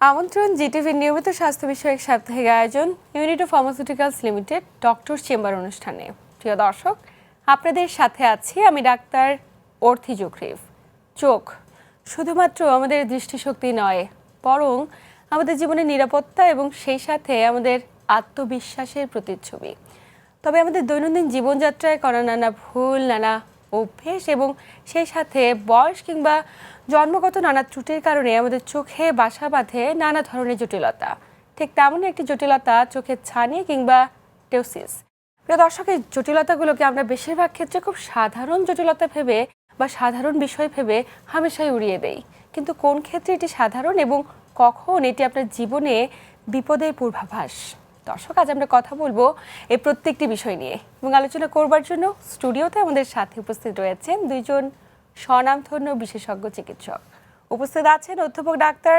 আমন্ত্রণ জিটিভির নিয়মিত স্বাস্থ্য বিষয়ক সাপ্তাহিক আয়োজন Unito pharmaceuticals limited doctor chamber অনুষ্ঠানে। প্রিয় দর্শক, আপনাদের সাথে আছি আমি ডাক্তার অর্থি জোখরিফ। চোখ শুধুমাত্র আমাদের দৃষ্টিশক্তি নয়, বরং আমাদের জীবনের নিরাপত্তা এবং সেই সাথে আমাদের আত্মবিশ্বাসের প্রতিচ্ছবি। তবে আমাদের দৈনন্দিন জীবনযাত্রায় করা নানা ভুল, নানা অভ্যেস এবং সেই সাথে বয়স কিংবা জন্মগত নানা ত্রুটির কারণে আমাদের চোখে বাসা বাঁধে নানা ধরনের জটিলতা। ঠিক তেমনই একটি জটিলতা চোখের ছানি কিংবা টেওসিস। প্রিয় দর্শক, এই জটিলতাগুলোকে আমরা বেশিরভাগ ক্ষেত্রে খুব সাধারণ জটিলতা ভেবে বা সাধারণ বিষয় ভেবে হামেশাই উড়িয়ে দেই। কিন্তু কোন ক্ষেত্রে এটি সাধারণ এবং কখন এটি আপনার জীবনে বিপদের পূর্বাভাস? দর্শক, আজ আমরা কথা বলবো এই প্রত্যেকটি বিষয় নিয়ে এবং আলোচনা করবার জন্য স্টুডিওতে আমাদের সাথে উপস্থিত রয়েছেন দুইজন স্বনামধন্য বিশেষজ্ঞ চিকিৎসক। উপস্থিত আছেন অধ্যাপক ডাক্তার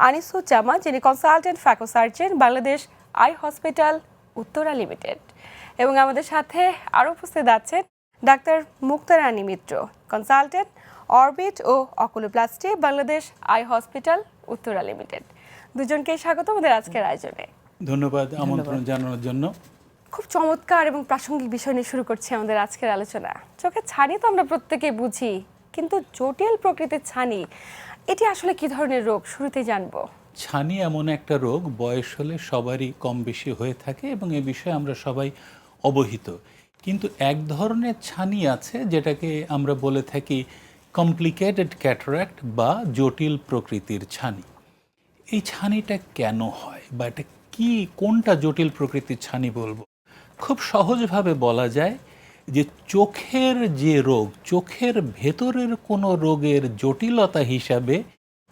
আনিসুজ্জামান, যিনি consultant phaco surgeon, Bangladesh eye hospital Uttara limited. এবং আমাদের সাথে আরও উপস্থিত আছেন doctor Mukta Rani Mitra, consultant orbit ও oculoplasty, Bangladesh eye hospital Uttara limited. দুজনকেই স্বাগত আমাদের আজকের আয়োজনে। ধন্যবাদ আমন্ত্রণ জানানোর জন্য। খুব চমৎকার এবং প্রাসঙ্গিক বিষয় নিয়ে শুরু করছি আমাদের আজকের আলোচনা। চোখের ছানি তো আমরা প্রত্যেকেই বুঝি, কিন্তু জটিল প্রকৃতির ছানি এটি আসলে কি ধরনের রোগ শুরুতেই জানবো। ছানি এমন একটা রোগ, বয়স হলে সবারই কম বেশি হয়ে থাকে এবং এ বিষয়ে আমরা সবাই অবহিত। কিন্তু এক ধরনের ছানি আছে যেটাকে আমরা বলে থাকি কমপ্লিকেটেড ক্যাটারাক্ট বা জটিল প্রকৃতির ছানি। এই ছানিটা কেন হয় বা এটা কি, কোনটা জটিল প্রকৃতির ছানি বলবো? খুব সহজভাবে বলা যায় যে চোখের যে রোগ, চোখের ভেতরের কোনো রোগের জটিলতা হিসাবে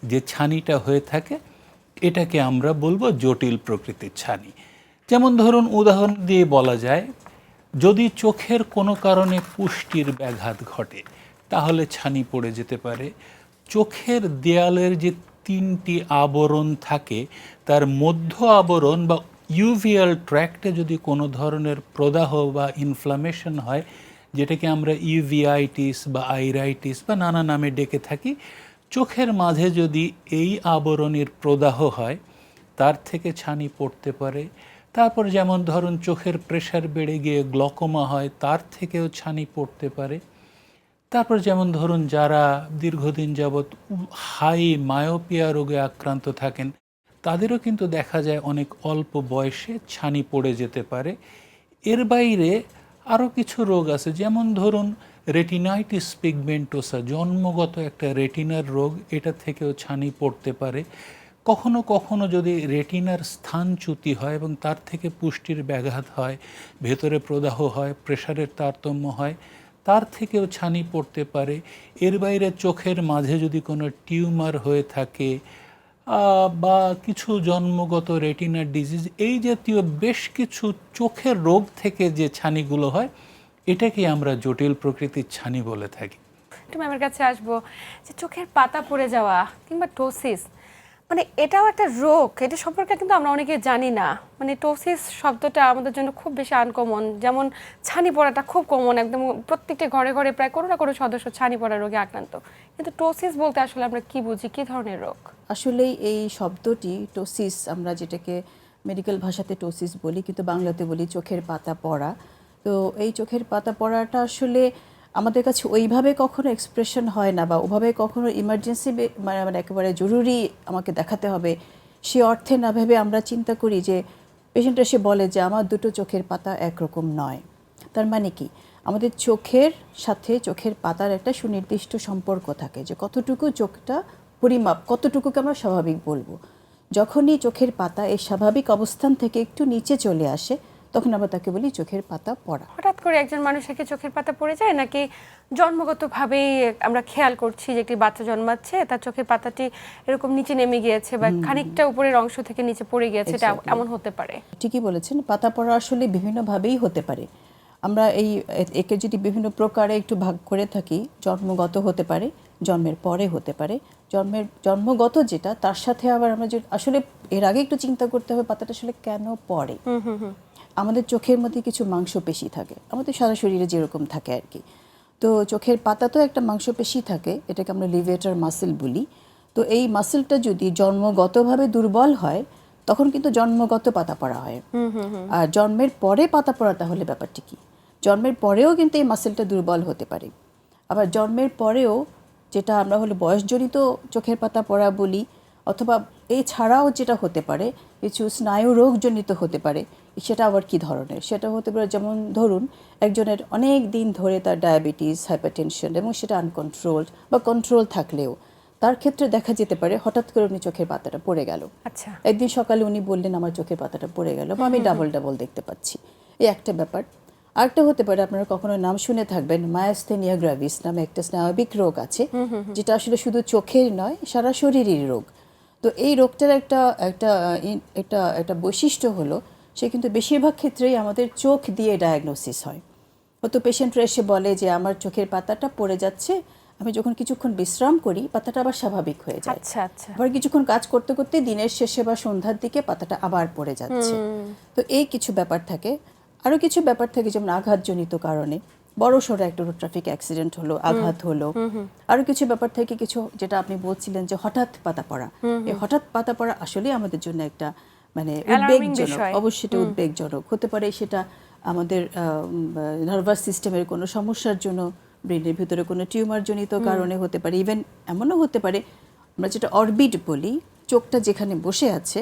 যে ছানিটা হয়ে থাকে এটাকে আমরা বলবো জটিল প্রকৃতির ছানি। যেমন ধরুন, উদাহরণ দিয়ে বলা যায়, যদি চোখের কোনো কারণে পুষ্টির ব্যাঘাত ঘটে তাহলে ছানি পড়ে যেতে পারে। চোখের দেয়ালের যে তিনটি আবরণ থাকে তার মধ্য আবরণ বা ইউভিয়াল ট্র্যাক্টে যদি কোনো ধরনের প্রদাহ বা ইনফ্লামেশন হয়, যেটাকে আমরা ইউভিআইটিস বা আইরাইটিস বা নানা নামে ডেকে থাকি, চোখের মাঝে যদি এই আবরণের প্রদাহ হয় তার থেকে ছানি পড়তে পারে। তারপর যেমন ধরুন, চোখের প্রেশার বেড়ে গিয়ে গ্লকোমা হয়, তার থেকেও ছানি পড়তে পারে। তারপর যেমন ধরুন, যারা দীর্ঘদিন যাবৎ হাই মায়োপিয়া রোগে আক্রান্ত থাকেন তাদেরও কিন্তু দেখা যায় অনেক অল্প বয়সে ছানি পড়ে যেতে পারে। এর বাইরে আরও কিছু রোগ আছে, যেমন ধরুন রেটিনাইটিস পিগমেন্টোসা, জন্মগত একটা রেটিনার রোগ, এটা থেকেও ছানি পড়তে পারে। কখনো কখনো যদি রেটিনার স্থানচ্যুতি হয় এবং তার থেকে পুষ্টির ব্যাঘাত হয়, ভেতরে প্রদাহ হয়, প্রেশারের তারতম্য হয়, তার থেকেও ছানি পড়তে পারে। এর বাইরে চোখের মাঝে যদি কোনো টিউমার হয়ে থাকে বা কিছু জন্মগত রেটিনার ডিজিজ, এই জাতীয় বেশ কিছু চোখের রোগ থেকে যে ছানিগুলো হয় এটাকে আমরা জটিল প্রকৃতির ছানি বলে থাকি। একটু ম্যামের কাছে আসবো, যে চোখের পাতা পড়ে যাওয়া কিংবা টোসিস, মানে এটাও একটা রোগ, এটা সম্পর্কে কিন্তু আমরা অনেকে জানি না। মানে টোসিস শব্দটা আমাদের জন্য খুব বেশি আনকমন, যেমন ছানি পড়াটা খুব কমন, একদম প্রত্যেকটা ঘরে ঘরে প্রায় কোনো না কোনো সদস্য ছানি পড়া রোগে আক্রান্ত। কিন্তু টোসিস বলতে আসলে আমরা কি বুঝি, কি ধরনের রোগ? আসলে এই শব্দটি টোসিস, আমরা যেটাকে মেডিকেল ভাষাতে টোসিস বলি, কিন্তু বাংলাতে বলি চোখের পাতা পড়া। তো এই চোখের পাতা পড়াটা আসলে আমাদের কাছে ওইভাবে কখনো এক্সপ্রেশন হয় না বা ওভাবে কখনো ইমার্জেন্সি মানে একেবারে জরুরি আমাকে দেখাতে হবে সে অর্থে না ভেবে আমরা চিন্তা করি যে পেশেন্ট এসে বলে যে আমার দুটো চোখের পাতা একরকম নয়। তার মানে কি, আমাদের চোখের সাথে চোখের পাতার একটা সুনির্দিষ্ট সম্পর্ক থাকে, যে কতটুকু চোখটা পরিমাপ, কতটুকুকে আমরা স্বাভাবিক বলবো। যখনই চোখের পাতা এই স্বাভাবিক অবস্থান থেকে একটু নিচে চলে আসে তখন আমরা তাকে বলি চোখের পাতা পড়া। হঠাৎ করে একজন মানুষের কি চোখের পাতা পড়ে যায়, নাকি জন্মগতভাবেই আমরা খেয়াল করছি যে একটি বাচ্চা জন্মাচ্ছে তার চোখের পাতাটি এরকম নিচে নেমে গিয়েছে বা খানিকটা উপরের অংশ থেকে নিচে পড়ে গিয়েছে, এটা এমন হতে পারে? ঠিকই বলেছেন, পাতা পড়া আসলে বিভিন্নভাবেই হতে পারে। আমরা একে যদি বিভিন্ন প্রকারে একটু ভাগ করে থাকি, জন্মগত হতে পারে, জন্মের পরে হতে পারে। জন্মগত যেটা, তার সাথে আবার আমরা যে আসলে এর আগে একটু চিন্তা করতে হবে পাতাটা আসলে কেন পড়ে। আমাদের চোখের মধ্যে কিছু মাংসপেশি থাকে, আমাদের সারা শরীরে যেরকম থাকে আর কি। তো চোখের পাতা তো একটা মাংসপেশি থাকে, এটাকে আমরা লিভেটার মাসেল বলি। তো এই মাসেলটা যদি জন্মগতভাবে দুর্বল হয় তখন কিন্তু জন্মগত পাতা পড়া হয়। আর জন্মের পরে পাতা পড়া তাহলে ব্যাপারটি কি? জন্মের পরেও কিন্তু এই মাসেলটা দুর্বল হতে পারে। আবার জন্মের পরেও যেটা আমরা হলো বয়সজনিত চোখের পাতা পড়া বলি, অথবা এছাড়াও যেটা হতে পারে কিছু স্নায়ু রোগজনিত হতে পারে। সেটা আবার কি ধরনের? সেটা হতে পারে যেমন ধরুন একজনের অনেক দিন ধরে তার ডায়াবেটিস, হাইপারটেনশন এবং সেটা আনকন্ট্রোলড বা কন্ট্রোল থাকলেও তার ক্ষেত্রে দেখা যেতে পারে হঠাৎ করে উনি চোখের পাতাটা পড়ে গেল। আচ্ছা, একদিন সকালে উনি বললেন আমার চোখের পাতাটা পড়ে গেল বা আমি ডাবল ডাবল দেখতে পাচ্ছি, এই একটা ব্যাপার। আরেকটা হতে পারে আপনারা কখনো নাম শুনে থাকবেন মায়াস্থেনিয়া গ্রাভিস নামে একটা স্নায়বিক রোগ আছে, যেটা আসলে শুধু চোখের নয় সারা শরীরের রোগ। তো এই রোগটার একটা বৈশিষ্ট্য হলো সে কিন্তু বেশিরভাগ ক্ষেত্রেই আমাদের চোখ দিয়ে ডায়াগনোসিস হয়। হয়তো পেশেন্টরা এসে বলে যে আমার চোখের পাতাটা পড়ে যাচ্ছে, আমি যখন কিছুক্ষণ বিশ্রাম করি পাতাটা আবার স্বাভাবিক হয়ে যায়। আচ্ছা আচ্ছা, আবার কিছুক্ষণ কাজ করতে করতে দিনের শেষে বা সন্ধ্যার দিকে পাতাটা আবার পড়ে যাচ্ছে। তো এই কিছু ব্যাপার থাকে। আরও কিছু ব্যাপার থাকে যেমন আঘাতজনিত কারণে বড় সড়ো একটা রোড ট্রাফিক অ্যাক্সিডেন্ট হলো, আঘাত হলো। আরও কিছু ব্যাপার থেকে কিছু যেটা আপনি বলছিলেন যে হঠাৎ পাতা পড়া, এই হঠাৎ পাতা পড়া আসলে আমাদের জন্য একটা মানে উদ্বেগজনক, অবশ্যই এটা উদ্বেগজনক হতে পারে। সেটা আমাদের নার্ভাস সিস্টেমের কোনো সমস্যার জন্য, ব্রেনের ভিতরে কোনো টিউমার জনিত কারণে হতে পারে। ইভেন এমনও হতে পারে আমরা যেটা অরবিট বলি, চোখটা যেখানে বসে আছে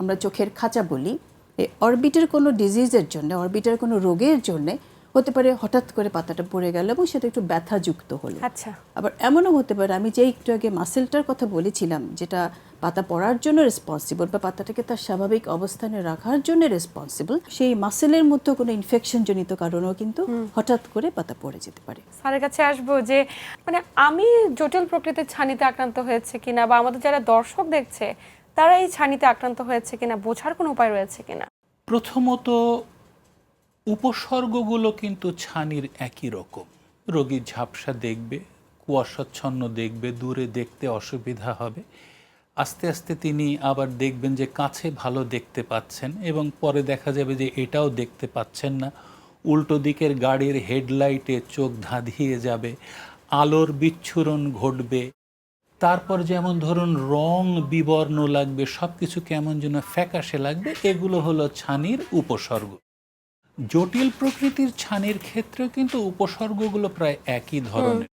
আমরা চোখের খাঁচা বলি, এই অরবিটের কোনো ডিজিজের জন্য, অরবিটের কোনো রোগের জন্য হতে পারে হঠাৎ করে পাতাটা পড়ে গেল এবং সেটা একটু ব্যথাযুক্ত হলো। আচ্ছা, আবার এমনও হতে পারে আমি যে একটু আগে মাসেলটার কথা বলেছিলাম যেটা পাতা পড়ার জন্য রেসপন্সিবল বা পাতাটাকে তার স্বাভাবিক অবস্থানে রাখার জন্য রেসপন্সিবল, সেই মাসেলের মধ্যে কোনো ইনফেকশন জনিত কারণেও কিন্তু হঠাৎ করে পাতা পড়ে যেতে পারে। স্যারের কাছে আসবো যে মানে আমি জটিল প্রকৃতির ছানিতে আক্রান্ত হয়েছে কিনা, বা আমাদের যারা দর্শক দেখছে তারা এই ছানিতে আক্রান্ত হয়েছে কিনা বোঝার কোনো উপায় রয়েছে কিনা? প্রথমত উপসর্গগুলো কিন্তু ছানির একই রকম। রোগী ঝাপসা দেখবে, কুয়াশাচ্ছন্ন দেখবে, দূরে দেখতে অসুবিধা হবে। আস্তে আস্তে তিনি আবার দেখবেন যে কাছে ভালো দেখতে পাচ্ছেন এবং পরে দেখা যাবে যে এটাও দেখতে পাচ্ছেন না। উল্টো দিকের গাড়ির হেডলাইটে চোখ ধাঁধিয়ে যাবে, আলোর বিচ্ছুরণ ঘটবে। তারপর যেমন ধরুন রং বিবর্ণ লাগবে, সব কিছু কেমন যেন ফ্যাকাশে লাগবে। এগুলো হলো ছানির উপসর্গ। জটিল প্রকৃতির ছানির ক্ষেত্রে কিন্তু উপসর্গগুলো প্রায় একই ধরনের।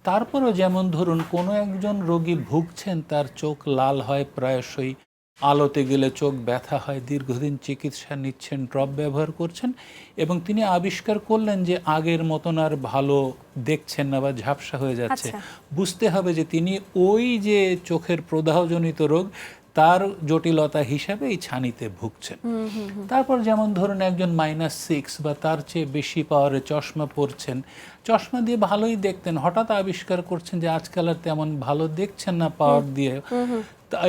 তারপরও যেমন ধরুন কোনো একজন রোগী ভুগছেন, তার চোখ লাল হয় প্রায়শই, আলোতে গেলে চোখ ব্যথা হয়, দীর্ঘদিন চিকিৎসা নিচ্ছেন, ড্রপ ব্যবহার করছেন এবং তিনি আবিষ্কার করলেন যে আগের মতন আর ভালো দেখছেন না বা ঝাপসা হয়ে যাচ্ছে। বুঝতে হবে যে তিনি ওই যে চোখের প্রদাহজনিত রোগ তার জটিলতা হিসাবে এই ছানিতে ভুগছেন। তারপর যেমন ধরুন একজন -6 বা তার চেয়ে বেশি পাওয়ারে চশমা পরছেন, চশমা দিয়ে ভালোই দেখতেন, হঠাৎ আবিষ্কার করছেন যে আজকাল আর তেমন ভালো দেখছেন না পাওয়ার দিয়ে,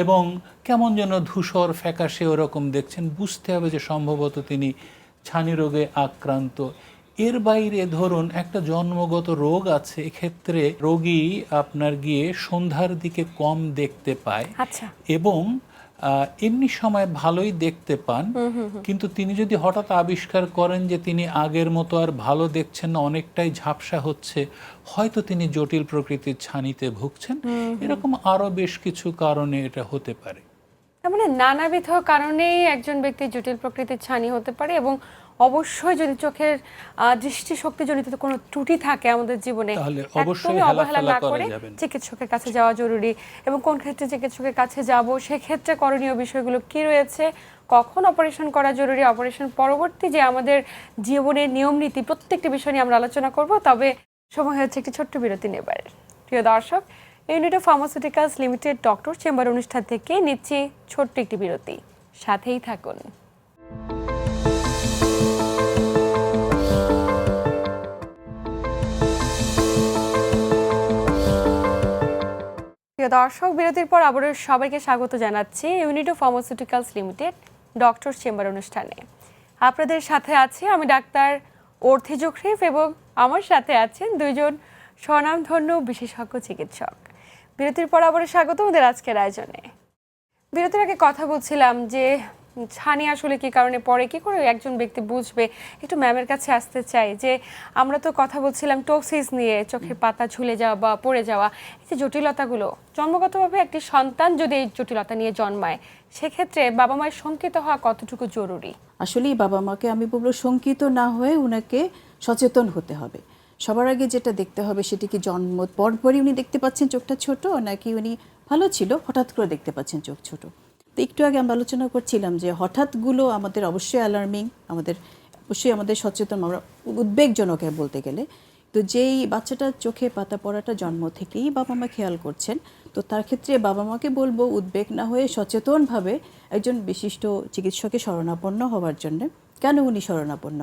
এবং কেমন যেন ধূসর ফ্যাকাশে ওরকম দেখছেন। বুঝতে হবে যে সম্ভবত তিনি ছানি রোগে আক্রান্ত। এর বাইরে ধরুন একটা জন্মগত রোগ আছে, এক্ষেত্রে রোগী আপনার গিয়ে সন্ধ্যার দিকে কম দেখতে পায় এবং এমনি সময় ভালোই দেখতে পান, কিন্তু তিনি যদি হঠাৎ আবিষ্কার করেন যে তিনি আগের মতো আর ভালো দেখছেন না, অনেকটাই ঝাপসা হচ্ছে, হয়তো তিনি জটিল প্রকৃতির ছানিতে ভুগছেন। এরকম আরো বেশ কিছু কারণে এটা হতে পারে। তার মানে নানাবিধ কারণেই একজন ব্যক্তির জটিল প্রকৃতির ছানি হতে পারে, এবং অবশ্যই যদি চোখের দৃষ্টিশক্তিজনিত কোনো ত্রুটি থাকে আমাদের জীবনে তাহলে অবশ্যই অবহেলা না করে চিকিৎসকের কাছে যাওয়া জরুরি। এবং কোন ক্ষেত্রে চিকিৎসকের কাছে যাব, সেক্ষেত্রে করণীয় বিষয়গুলো কি রয়েছে, কখন অপারেশন করা জরুরি, অপারেশন পরবর্তী যে আমাদের জীবনের নিয়ম নীতি, প্রত্যেকটি বিষয় নিয়ে আমরা আলোচনা করব। তবে সময় হচ্ছে একটি ছোট্ট বিরতি নেবার। প্রিয় দর্শক, unit of pharmaceuticals limited doctor chamber অনুষ্ঠান থেকে নিচ্ছি ছোট্ট একটি বিরতি, সাথেই থাকুন। প্রিয় দর্শক, বিরতির পর আবারও সবাইকে স্বাগত জানাচ্ছি unit of pharmaceuticals limited doctor chamber অনুষ্ঠানে। আপনাদের সাথে আছি আমি ডাক্তার অর্থি জোখরিফ এবং আমার সাথে আছেন দুইজন স্বনামধন্য বিশেষজ্ঞ চিকিৎসক। বিরতির পর আবারও স্বাগত আমাদের আজকের আয়োজনে। বিরতির আগে কথা বলছিলাম যে ছানি আসলে কি কারণে পড়ে, কি করে একজন ব্যক্তি বুঝবে? একটু ম্যামের কাছে আসতে চাই যে আমরা তো কথা বলছিলাম টোসিস নিয়ে, চোখের পাতা ঝুলে যাওয়া বা পড়ে যাওয়া, এই যে জটিলতাগুলো, জন্মগতভাবে একটি সন্তান যদি এই জটিলতা নিয়ে জন্মায়, সেক্ষেত্রে বাবা মায়ের শঙ্কিত হওয়া কতটুকু জরুরি? আসলেই বাবা মাকে আমি বলবো শঙ্কিত না হয়ে উনাকে সচেতন হতে হবে। সবার আগে যেটা দেখতে হবে সেটি কি জন্ম পরপরই উনি দেখতে পাচ্ছেন চোখটা ছোট, নাকি উনি ভালো ছিল হঠাৎ করে দেখতে পাচ্ছেন চোখ ছোট। তো একটু আগে আমরা আলোচনা করছিলাম যে হঠাৎগুলো আমাদের অবশ্যই অ্যালার্মিং, অবশ্যই আমাদের সচেতন, আমরা উদ্বেগজনক বলতে গেলে। তো যেই বাচ্চাটার চোখে পাতা পড়াটা জন্ম থেকেই বাবা মা খেয়াল করছেন, তো তার ক্ষেত্রে বাবা মাকে বলবো উদ্বেগ না হয়ে সচেতনভাবে একজন বিশিষ্ট চিকিৎসকের শরণাপন্ন হওয়ার জন্য। কেন উনি শরণাপন্ন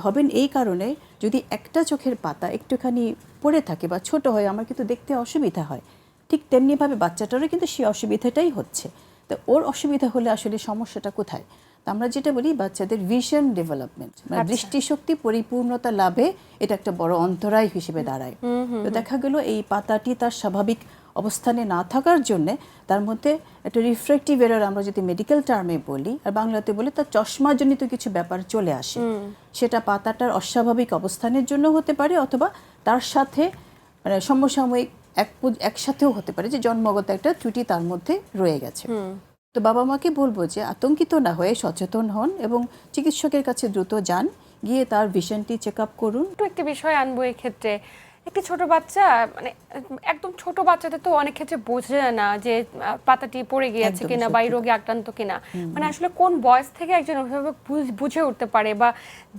হবেন এই কারণে, যদি একটা চোখের পাতা একটুখানি পড়ে থাকে বা ছোট হয়, আমার কিন্তু দেখতে অসুবিধা হয়, ঠিক তেমনিভাবে বাচ্চাটারও কিন্তু সেই অসুবিধাটাই হচ্ছে। তো ওর অসুবিধা হলে আসলে সমস্যাটা কোথায়? তো আমরা যেটা বলি বাচ্চাদের ভিশন ডেভেলপমেন্ট, মানে দৃষ্টিশক্তি পরিপূর্ণতা লাভে এটা একটা বড় অন্তরায় হিসেবে দাঁড়ায়। তো দেখা গেল এই পাতাটি তার স্বাভাবিক অবস্থানে না থাকার জন্যে তার মধ্যে একটা রিফ্রেক্টিভ এরর, আমরা যদি মেডিকেল টার্মে বলি আর বাংলাতে বলি, তার চশমাজনিত কিছু ব্যাপার চলে আসে। সেটা পাতাটার অস্বাভাবিক অবস্থানের জন্য হতে পারে, অথবা তার সাথে মানে সমসাময়িক একসাথেও হতে পারে যে জন্মগত একটা ত্রুটি তার মধ্যে রয়ে গেছে। তো বাবা মাকে বলবো যে আতঙ্কিত না হয়ে সচেতন হন এবং চিকিৎসকের কাছে দ্রুত যান, গিয়ে তার ভিশনটি চেক আপ করুন। একটি বিষয় আনবো এই ক্ষেত্রে, একটি ছোট বাচ্চা, মানে একদম ছোট বাচ্চাদের তো অনেক ক্ষেত্রে বোঝা যায় না যে পাতাটি পড়ে গিয়েছে কিনা বা এই রোগে আক্রান্ত কিনা, মানে আসলে কোন বয়স থেকে একজন অভিভাবক বুঝে উঠতে পারে বা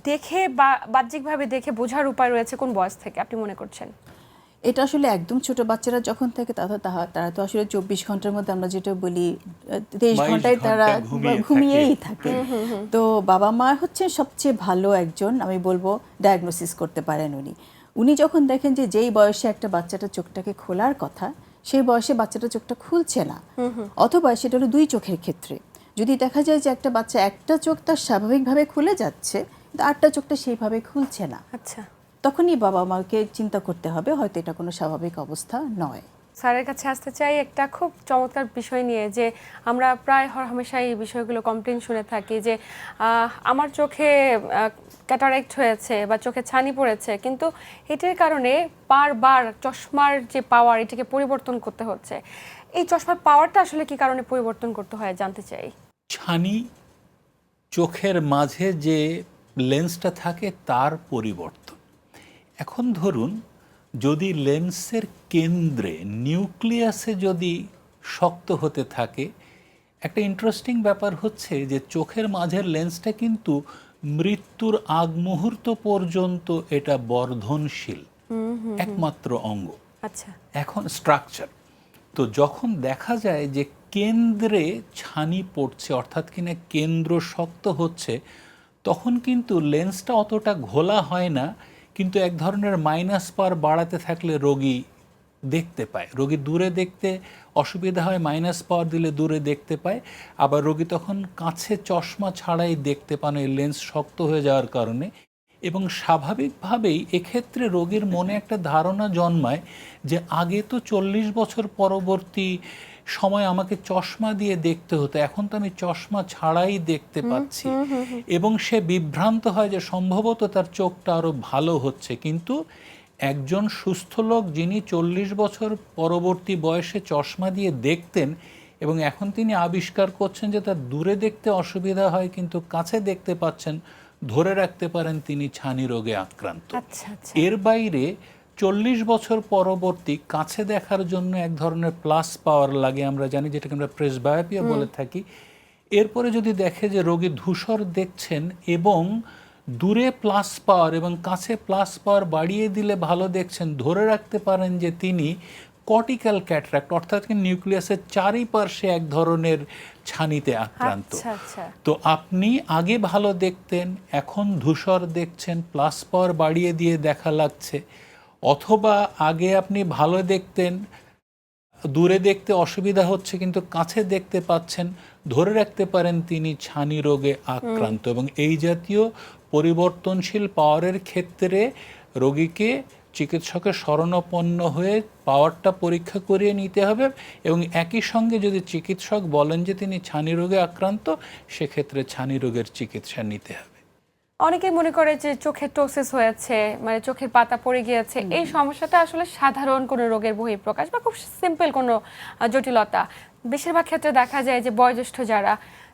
দেখে বা বাহ্যিকভাবে দেখে বোঝার উপায় রয়েছে কোন বয়স থেকে আপনি মনে করছেন? এটা আসলে একদম ছোট বাচ্চারা যখন থাকে তারা তো আসলে 24 ঘন্টার মধ্যে আমরা যেটা বলি 23 ঘন্টায় তারা ঘুমিয়েই থাকে। তো বাবা মা হচ্ছে সবচেয়ে ভালো একজন, আমি বলবো ডায়াগনোসিস করতে পারেন উনি যখন দেখেন যে যেই বয়সে একটা বাচ্চাটা চোখটাকে খোলার কথা, সেই বয়সে বাচ্চাটা চোখটা খুলছে না, অথবা সেটা হলো দুই চোখের ক্ষেত্রে যদি দেখা যায় যে একটা বাচ্চা একটা চোখ তার স্বাভাবিকভাবে খুলে যাচ্ছে কিন্তু আরেকটা চোখটা সেইভাবে খুলছে না, আচ্ছা, তখনই বাবা মাকে চিন্তা করতে হবে হয়তো এটা কোনো স্বাভাবিক অবস্থা নয়। স্যারের কাছে আসতে চাই একটা খুব চমৎকার বিষয় নিয়ে, যে আমরা প্রায় হরহামেশাই এই বিষয়গুলো কমপ্লেন শুনে থাকি যে আমার চোখে ক্যাটারেক্ট হয়েছে বা চোখে ছানি পড়েছে, কিন্তু এটার কারণে বারবার চশমার যে পাওয়ার এটাকে পরিবর্তন করতে হচ্ছে। এই চশমার পাওয়ারটা আসলে কি কারণে পরিবর্তন করতে হয় জানতে চাই। ছানি চোখের মাঝে যে লেন্সটা থাকে তার পরিবর্তন। এখন ধরুন যদি লেন্সের কেন্দ্রে নিউক্লিয়াসে যদি শক্ত হতে থাকে, একটা ইন্টারেস্টিং ব্যাপার হচ্ছে যে চোখের মাঝের লেন্সটা কিন্তু মৃত্যুর আগ মুহূর্ত পর্যন্ত এটা বর্ধনশীল একমাত্র অঙ্গ। আচ্ছা, এখন স্ট্রাকচার তো যখন দেখা যায় যে কেন্দ্রে ছানি পড়ছে, অর্থাৎ কিনা কেন্দ্র শক্ত হচ্ছে, তখন কিন্তু লেন্সটা অতটা ঘোলা হয় না, কিন্তু এক ধরনের মাইনাস পাওয়ার বাড়াতে থাকলে রোগী দেখতে পায়। রোগী দূরে দেখতে অসুবিধা হয়, মাইনাস পাওয়ার দিলে দূরে দেখতে পায়। আবার রোগী তখন কাছে চশমা ছাড়াই দেখতে পান এই লেন্স শক্ত হয়ে যাওয়ার কারণে। এবং স্বাভাবিকভাবেই এক্ষেত্রে রোগীর মনে একটা ধারণা জন্মায় যে আগে তো 40 বছর পরবর্তী সময় আমাকে চশমা দিয়ে দেখতে হতো, এখন তো আমি চশমা ছাড়াই দেখতে পাচ্ছি। এবং সে বিভ্রান্ত হয় যে সম্ভবত তার চোখটা আরও ভালো হচ্ছে। কিন্তু একজন সুস্থ লোক যিনি 40 বছর পরবর্তী বয়সে চশমা দিয়ে দেখতেন এবং এখন তিনি আবিষ্কার করছেন যে তার দূরে দেখতে অসুবিধা হয় কিন্তু কাছে দেখতে পাচ্ছেন, ধরে রাখতে পারেন তিনি ছানি রোগে আক্রান্ত। এর বাইরে 40 বছর পরবর্তী কাছে দেখার জন্য এক ধরনের প্লাস পাওয়ার লাগে, আমরা জানি, যেটাকে আমরা প্রেসবায়োপিয়া বলে থাকি। এরপরে যদি দেখে যে রোগী ধূসর দেখছেন এবং দূরে প্লাস পাওয়ার এবং কাছে প্লাস পাওয়ার বাড়িয়ে দিলে ভালো দেখছেন, ধরে রাখতে পারেন যে তিনি কর্টিক্যাল ক্যাটারাক্ট, অর্থাৎ নিউক্লিয়াসের চারিপার্শ্বে এক ধরনের ছানিতে আক্রান্ত। তো আপনি আগে ভালো দেখতেন, এখন ধূসর দেখছেন, প্লাস পাওয়ার বাড়িয়ে দিয়ে দেখা লাগছে। অথবা আগে আপনি ভালো দেখতেন, দূরে দেখতে অসুবিধা হচ্ছে কিন্তু কাছে দেখতে পাচ্ছেন, ধরে রাখতে পারেন তিনি ছানি রোগে আক্রান্ত। এবং এই জাতীয় পরিবর্তনশীল পাওয়ারের ক্ষেত্রে রোগীকে চিকিৎসকের শরণাপন্ন হয়ে পাওয়ারটা পরীক্ষা করিয়ে নিতে হবে, এবং একই সঙ্গে যদি চিকিৎসক বলেন যে তিনি ছানি রোগে আক্রান্ত, সেক্ষেত্রে ছানি রোগের চিকিৎসা নিতে হবে। অনেকে মনে করে যে চোখের টোসিস হয়েছে, মানে চোখের পাতা পড়ে গিয়েছে, এই সমস্যাটা আসলে সাধারণ কোনো রোগের বহিঃপ্রকাশ বা খুব সিম্পল কোনো জটিলতা। বেশিরভাগ ক্ষেত্রে দেখা যায় যে বয়োজ্যেষ্ঠ যারা,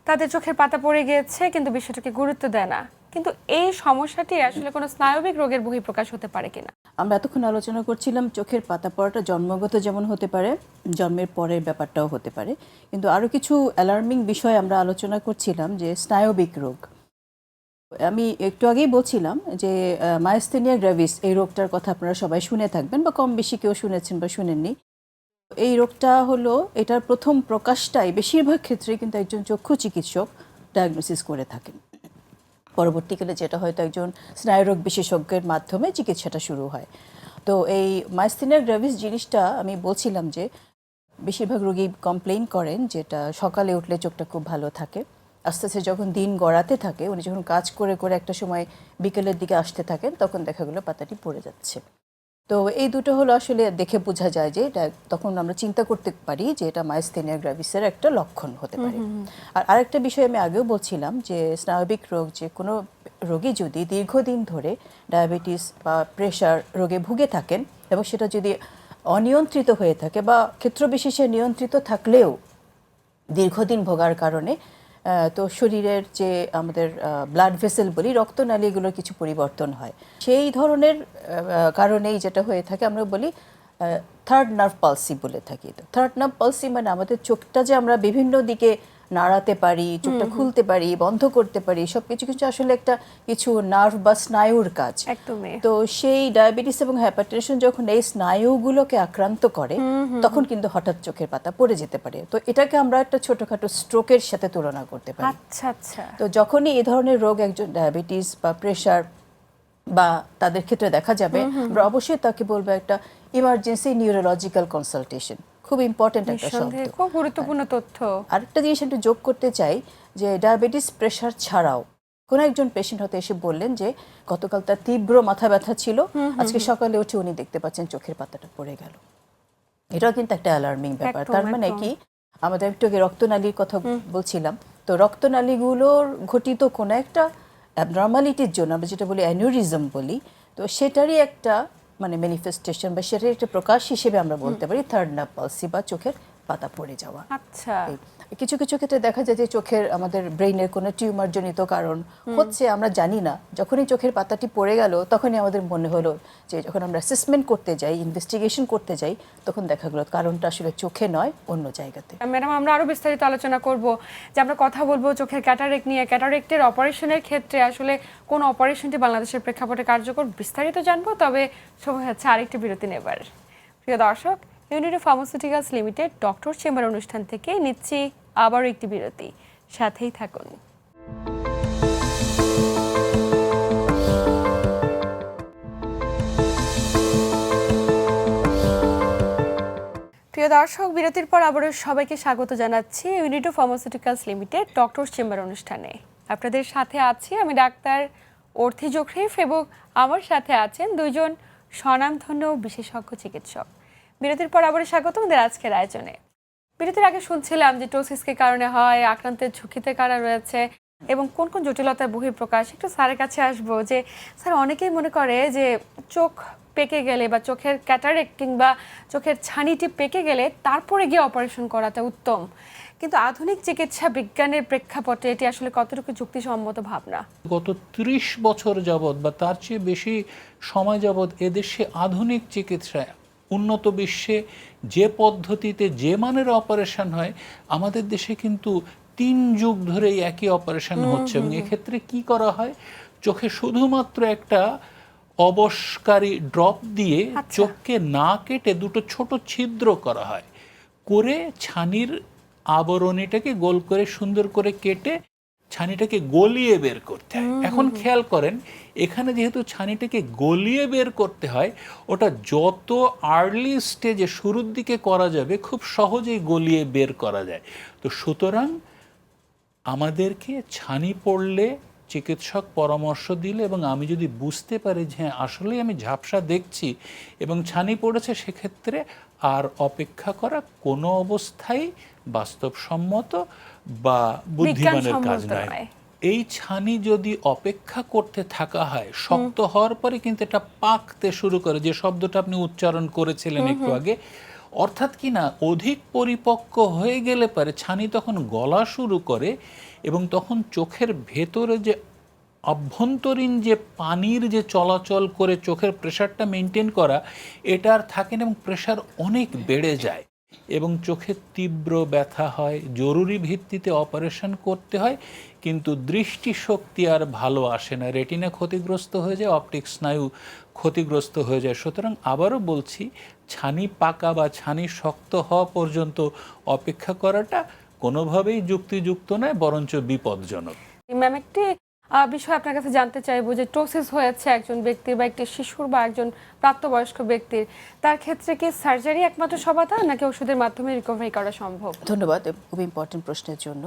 তাদের চোখের পাতা পড়ে গিয়েছে কিন্তু বিষয়টাকে গুরুত্ব দেয় না। কিন্তু এই সমস্যাটি আসলে কোনো স্নায়বিক রোগের বহিঃপ্রকাশ হতে পারে কিনা? আমরা এতক্ষণ আলোচনা করছিলাম চোখের পাতা পড়াটা জন্মগত যেমন হতে পারে, জন্মের পরের ব্যাপারটাও হতে পারে, কিন্তু আরও কিছু অ্যালার্মিং বিষয় আমরা আলোচনা করছিলাম যে স্নায়বিক রোগ। আমি একটু আগেই বলছিলাম যে মায়াস্থেনিয়া গ্র্যাভিস এই রোগটার কথা আপনারা সবাই শুনে থাকবেন বা কম বেশি কেউ শুনেছেন বা শুনেননি। এই রোগটা হলো, এটার প্রথম প্রকাশটাই বেশিরভাগ ক্ষেত্রে কিন্তু একজন চক্ষু চিকিৎসক ডায়াগনোসিস করে থাকেন। পরবর্তীকালে যেটা হয়তো একজন স্নায়ুরোগ বিশেষজ্ঞের মাধ্যমে চিকিৎসাটা শুরু হয়। তো এই মায়াস্থেনিয়া গ্র্যাভিস জিনিসটা আমি বলছিলাম যে বেশিরভাগ রোগী কমপ্লেইন করেন যেটা সকালে উঠলে চোখটা খুব ভালো থাকে, আস্তে আস্তে যখন দিন গড়াতে থাকে, উনি যখন কাজ করে করে একটা সময় বিকেলের দিকে আসতে থাকেন, তখন দেখা গেলো পাতাটি পড়ে যাচ্ছে। তো এই দুটো হলো আসলে দেখে বোঝা যায় যে এটা, তখন আমরা চিন্তা করতে পারি যে এটা মায়াস্থেনিয়া গ্র্যাভিসের একটা লক্ষণ হতে পারে। আর আরেকটা বিষয় আমি আগেও বলছিলাম যে স্নায়বিক রোগ, যে কোনো রোগী যদি দীর্ঘদিন ধরে ডায়াবেটিস বা প্রেশার রোগে ভুগে থাকেন এবং সেটা যদি অনিয়ন্ত্রিত হয়ে থাকে বা ক্ষেত্রবিশেষে নিয়ন্ত্রিত থাকলেও দীর্ঘদিন ভোগার কারণে তো শরীরের যে আমাদের ব্লাড ভেসেল বলি, রক্তনালীগুলোর কিছু পরিবর্তন হয়। সেই ধরনের কারণেই যেটা হয়ে থাকে আমরা বলি থার্ড নার্ভ পালসি বলে থাকি। তো থার্ড নার্ভ পালসি মানে আমাদের চোখটা যে আমরা বিভিন্ন দিকে নাড়াতে পারি, চোখটা খুলতে পারি, বন্ধ করতে পারি, সব কিছু কিছু আসলে একটা কিছু নার্ভ বা স্নায়ুর কাজ। একদমই। তো সেই ডায়াবেটিস এবং হাইপারটেনশন যখন এই স্নায়ুগুলোকে আক্রান্ত করে, তখন কিন্তু হঠাৎ চোখের পাতা পড়ে যেতে পারে। তো এটাকে আমরা একটা ছোটখাটো স্ট্রোকের সাথে তুলনা করতে পারি। আচ্ছা আচ্ছা। তো যখনই এই ধরনের রোগ একজন ডায়াবেটিস বা প্রেশার বা তাদের ক্ষেত্রে দেখা যাবে, আমরা অবশ্যই তাকে বলবো একটা ইমার্জেন্সি নিউরোলজিক্যাল কনসালটেশন। খুব ইম্পর্টেন্ট একটা শব্দ, খুব গুরুত্বপূর্ণ তথ্য। আরেকটা জিনিস একটু যোগ করতে চাই যে ডায়াবেটিস প্রেশার ছাড়াও কোনো একজন পেশেন্ট হতে এসে বললেন যে গতকাল তার তীব্র মাথা ব্যথা ছিল, আজকে সকালে উঠে উনি দেখতে পাচ্ছেন চোখের পাতাটা পড়ে গেল। এটাও কিন্তু একটা অ্যালার্মিং ব্যাপার। তার মানে কি, আমাদের একটু আগে রক্তনালীর কথা বলছিলাম, তো রক্তনালীগুলোর ঘটিত কোনো একটা অ্যাবনর্মালিটির জন্য আমরা যেটা বলি অ্যানিউরিজম বলি, তো সেটারই একটা মানে ম্যানিফেস্টেশন বা সেটারই একটা প্রকাশ হিসেবে আমরা বলতে পারি থার্ড নার্ভ পালসি বা চোখের পাতা পড়ে যাওয়া। আচ্ছা। কিছু কিছু ক্ষেত্রে দেখা যায় যে চোখের আমাদের ব্রেইনের কোনো টিউমার জনিত কারণ হচ্ছে, আমরা জানি না। যখনই চোখের পাতাটি পড়ে গেল, তখনই আমাদের মনে হলো যে যখন আমরা অ্যাসেসমেন্ট করতে যাই, ইনভেস্টিগেশন করতে যাই, তখন দেখা গেল কারণটা আসলে চোখে নয়, অন্য জায়গাতে। ম্যাডাম, আমরা আরো বিস্তারিত আলোচনা করব, যে আমরা কথা বলবো চোখের ক্যাটারেক্ট নিয়ে। ক্যাটারেক্টের অপারেশনের ক্ষেত্রে আসলে কোন অপারেশনটি বাংলাদেশের প্রেক্ষাপটে কার্যকর, বিস্তারিত জানবো। তবে সময় হচ্ছে আরেকটি বিরতি নেবার। প্রিয় দর্শক, Unito pharmaceuticals limited doctor chamber অনুষ্ঠান থেকে নিচ্ছি আবারও একটি বিরতি, সাথেই থাকুন। প্রিয় দর্শক, বিরতির পর আবারও সবাইকে স্বাগত জানাচ্ছি Unito pharmaceuticals limited doctor chamber অনুষ্ঠানে। আপনাদের সাথে আছি আমি ডাক্তার অর্থি জোখরিফ এবং আমার সাথে আছেন দুইজন স্বনামধন্য বিশেষজ্ঞ চিকিৎসক। বিরতির পর আবারও স্বাগত আমাদের আজকের আয়োজনে। বিরতির আগে শুনছিলাম যে টোসিসকে কারণে হয়, আক্রান্তের ঝুঁকিতে কারা রয়েছে এবং কোন কোন জটিলতার বহিঃপ্রকাশ। একটু স্যারের কাছে আসবো, যে স্যার অনেকেই মনে করে যে চোখ পেকে গেলে বা চোখের ক্যাটারেক্ট কিংবা চোখের ছানিটি পেকে গেলে তারপরে গিয়ে অপারেশন করাটা উত্তম, কিন্তু আধুনিক চিকিৎসা বিজ্ঞানের প্রেক্ষাপটে এটি আসলে কতটুকু যুক্তিসম্মত ভাবনা? গত ৩০ বছর যাবৎ বা তার চেয়ে বেশি সময় যাবৎ এদেশে আধুনিক চিকিৎসায় উন্নত বিশ্বে যে পদ্ধতিতে যে মানের অপারেশন হয়, আমাদের দেশে কিন্তু ৩ যুগ ধরে একই অপারেশন হচ্ছে। এবং এক্ষেত্রে কি করা হয়, চোখে শুধুমাত্র একটা অবশকারী ড্রপ দিয়ে চোখকে না কেটে দুটো ছোট ছিদ্র করা হয়, করে ছানির আবরণীটাকে গোল করে সুন্দর করে কেটে ছানিটাকে গলিয়ে বের করতে হয়। এখন খেয়াল করেন, এখানে যেহেতু ছানিটাকে গলিয়ে বের করতে হয়, ওটা যত আর্লি স্টেজে শুরুর দিকে করা যাবে খুব সহজেই গলিয়ে বের করা যায়। তো সুতরাং আমাদেরকে ছানি পড়লে চিকিৎসক পরামর্শ দিলে এবং আমি যদি বুঝতে পারি যে হ্যাঁ আসলেই আমি ঝাপসা দেখছি এবং ছানি পড়েছে, সেক্ষেত্রে আর অপেক্ষা করা কোনো অবস্থায় বাস্তবসম্মত বা বুদ্ধিমানের কাজ বিজ্ঞানসম্মত নয়। নয়। এই ছানি যদি অপেক্ষা করতে থাকা হয়, শক্ত হওয়ার পরে কিন্তু এটা পাকতে শুরু করে, যে শব্দটা আপনি উচ্চারণ করেছিলেন একটু আগে, অর্থাৎ কি না অধিক পরিপক্ক হয়ে গেলে পারে ছানি তখন গলা শুরু করে এবং তখন চোখের ভেতরে যে অভ্যন্তরীণ যে পানির যে চলাচল করে চোখের প্রেশারটা মেনটেন করা, এটা আর থাকে না এবং প্রেশার অনেক বেড়ে যায় এবং চোখে তীব্র ব্যথা হয়, জরুরি ভিত্তিতে অপারেশন করতে হয়, কিন্তু দৃষ্টিশক্তি আর ভালো আসে না, রেটিনা ক্ষতিগ্রস্ত হয়ে যায়, অপটিক স্নায়ু ক্ষতিগ্রস্ত হয়ে যায়। সুতরাং আবারও বলছি, ছানি পাকা বা ছানি শক্ত হওয়া পর্যন্ত অপেক্ষা করাটা কোনোভাবেই যুক্তিযুক্ত নয়, বরঞ্চ বিপজ্জনক। ম্যাম, একটি বিষয় আপনার কাছে জানতে চাইবো যে টোসিস হয়েছে একজন ব্যক্তির বা একটি শিশুর বা একজন প্রাপ্তবয়স্ক ব্যক্তির, তার ক্ষেত্রে কি সার্জারি একমাত্র সমাধান নাকি ওষুধের মাধ্যমে রিকভারি করা সম্ভব? ধন্যবাদ, খুব ইম্পর্টেন্ট প্রশ্নের জন্য।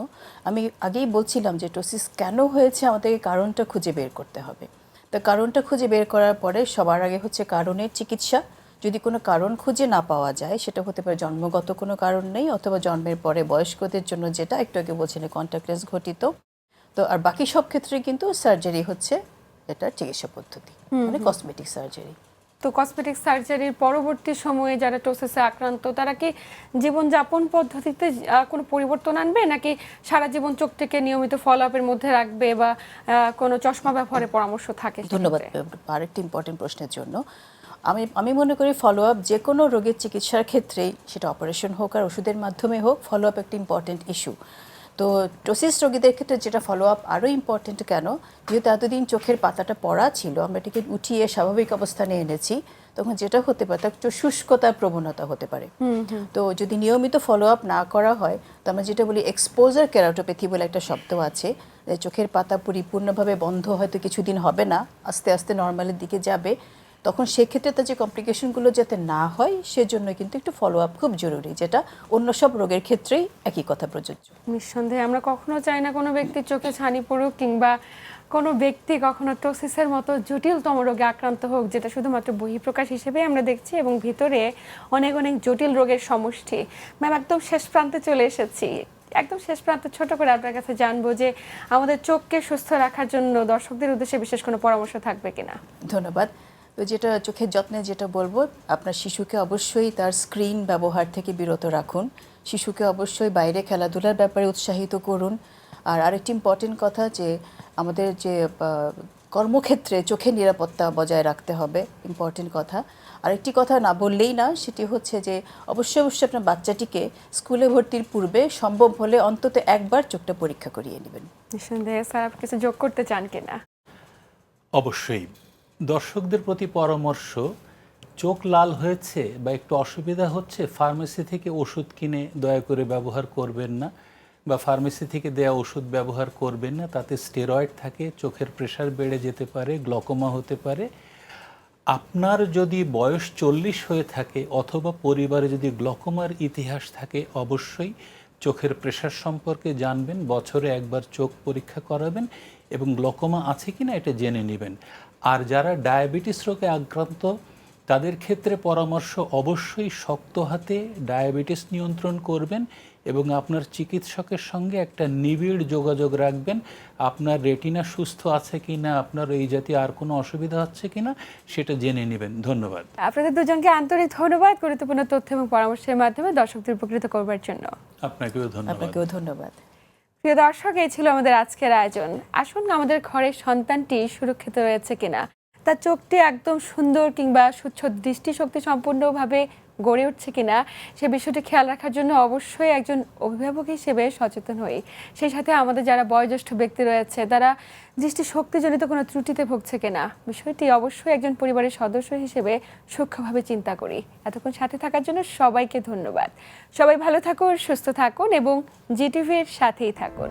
আমি আগেই বলছিলাম যে টোসিস কেন হয়েছে আমাদেরকে কারণটা খুঁজে বের করতে হবে। তো কারণটা খুঁজে বের করার পরে সবার আগে হচ্ছে কারণের চিকিৎসা। যদি কোনো কারণ খুঁজে না পাওয়া যায়, সেটা হতে পারে জন্মগত কোনো কারণ নেই, অথবা জন্মের পরে বয়স্কদের জন্য যেটা একটু আগে বলছিলেন কন্টাক্ট লেন্স ঘটিত। তো আর বাকি সব ক্ষেত্রে কিন্তু সার্জারি হচ্ছে এটা চিকিৎসা পদ্ধতি, মানে কসমেটিক সার্জারি। তো কসমেটিক সার্জারির পরবর্তী সময়ে যারা টোসিসে আক্রান্ত, তারা কি জীবনযাপন পদ্ধতিতে কোনো পরিবর্তন আনবে নাকি সারা জীবন চোখটাকে নিয়মিত ফলো আপের মধ্যে রাখবে বা কোনো চশমা ব্যবহারের পরামর্শ থাকে? ধন্যবাদ আরেকটি ইম্পর্টেন্ট প্রশ্নের জন্য। আমি মনে করি ফলো আপ যে কোনো রোগের চিকিৎসার ক্ষেত্রেই, সেটা অপারেশন হোক আর ওষুধের মাধ্যমে হোক, ফলো আপ একটা ইম্পর্টেন্ট ইস্যু। তো টোসিস রোগীদের ক্ষেত্রে যেটা ফলো আপ আরও ইম্পর্টেন্ট কেন, যেহেতু এতদিন চোখের পাতাটা পড়া ছিল, আমরা এটাকে উঠিয়ে স্বাভাবিক অবস্থানে এনেছি, তখন যেটা হতে পারে তার একটু শুষ্কতার প্রবণতা হতে পারে। তো যদি নিয়মিত ফলো আপ না করা হয়, তো আমরা যেটা বলি এক্সপোজার কেরাটোপ্যাথি বলে একটা শব্দ আছে, চোখের পাতা পরিপূর্ণভাবে বন্ধ হয়তো কিছুদিন হবে না, আস্তে আস্তে নর্মালের দিকে যাবে, তখন সেক্ষেত্রে তার যে কমপ্লিকেশনগুলো যাতে না হয় সেজন্য কিন্তু একটু ফলো আপ খুব জরুরি, যেটা অন্য সব রোগের ক্ষেত্রেই একই কথা প্রযোজ্য। নিঃসন্দেহে আমরা কখনো চাই না কোনো ব্যক্তির চোখে ছানি পড়ুক কিংবা কোনো ব্যক্তি কখনো টোসিসের মতো জটিলতম রোগে আক্রান্ত হোক, যেটা শুধুমাত্র বহিঃপ্রকাশ হিসেবে আমরা দেখছি এবং ভিতরে অনেক অনেক জটিল রোগের সমষ্টি। ম্যাম, একদম শেষ প্রান্তে চলে এসেছি। একদম শেষ প্রান্তে ছোট করে আপনার কাছে জানবো যে আমাদের চোখকে সুস্থ রাখার জন্য দর্শকদের উদ্দেশ্যে বিশেষ কোনো পরামর্শ থাকবে কিনা? ধন্যবাদ। তো যেটা চোখের যত্নে যেটা বলবো, আপনার শিশুকে অবশ্যই তার স্ক্রিন ব্যবহার থেকে বিরত রাখুন, শিশুকে অবশ্যই বাইরে খেলাধুলার ব্যাপারে উৎসাহিত করুন। আর আরেকটি ইম্পর্টেন্ট কথা, যে আমাদের যে কর্মক্ষেত্রে চোখের নিরাপত্তা বজায় রাখতে হবে, ইম্পর্টেন্ট কথা। আরেকটি কথা না বললেই না, সেটি হচ্ছে যে অবশ্যই আপনার বাচ্চাটিকে স্কুলে ভর্তির পূর্বে সম্ভব হলে অন্তত একবার চোখটা পরীক্ষা করিয়ে নেবেন। নিঃসন্দেহে স্যার, আপনি কিছু যোগ করতে চান কিনা? অবশ্যই দর্শকদের প্রতি পরামর্শ, চোখ লাল হয়েছে বা একটু অসুবিধা হচ্ছে, ফার্মেসি থেকে ওষুধ কিনে দয়া করে ব্যবহার করবেন না, বা ফার্মেসি থেকে দেয়া ওষুধ ব্যবহার করবেন না, তাতে স্টেরয়েড থাকে, চোখের প্রেশার বেড়ে যেতে পারে, গ্লকোমা হতে পারে। আপনার যদি বয়স 40 হয়ে থাকে অথবা পরিবারে যদি গ্লকোমার ইতিহাস থাকে, অবশ্যই চোখের প্রেশার সম্পর্কে জানবেন, বছরে একবার চোখ পরীক্ষা করাবেন এবং গ্লকোমা আছে কিনা এটা জেনে নেবেন। আর যারা ডায়াবেটিস রোগে আক্রান্ত, তাদের ক্ষেত্রে পরামর্শ অবশ্যই শক্ত হাতে ডায়াবেটিস নিয়ন্ত্রণ করবেন এবং আপনার চিকিৎসকের সঙ্গে একটা নিবিড় যোগাযোগ রাখবেন, আপনার রেটিনা সুস্থ আছে কিনা, আপনার এই জাতীয় আর কোনো অসুবিধা হচ্ছে কিনা সেটা জেনে নেবেন। ধন্যবাদ। আপনাদের দুজনকে আন্তরিক ধন্যবাদ গুরুত্বপূর্ণ তথ্য এবং পরামর্শের মাধ্যমে দর্শকদের উপকৃত করবার জন্য। আপনাকেও ধন্যবাদ। আপনাকেও ধন্যবাদ। প্রিয় দর্শক, এই ছিল আমাদের আজকের আয়োজন। আসুন, আমাদের ঘরের সন্তানটি সুরক্ষিত রয়েছে কিনা, তার চোখটি একদম সুন্দর কিংবা সুচ্ছ দৃষ্টিশক্তি সম্পূর্ণভাবে গড়ে উঠছে কিনা, সে বিষয়টি খেয়াল রাখার জন্য অবশ্যই একজন অভিভাবক হিসেবে সচেতন হই। সেই সাথে আমাদের যারা বয়োজ্যেষ্ঠ ব্যক্তি রয়েছে, তারা দৃষ্টিশক্তিজনিত কোনো ত্রুটিতে ভুগছে কিনা, বিষয়টি অবশ্যই একজন পরিবারের সদস্য হিসেবে সূক্ষ্মভাবে চিন্তা করি। এতক্ষণ সাথে থাকার জন্য সবাইকে ধন্যবাদ। সবাই ভালো থাকুন, সুস্থ থাকুন এবং জিটিভির সাথেই থাকুন।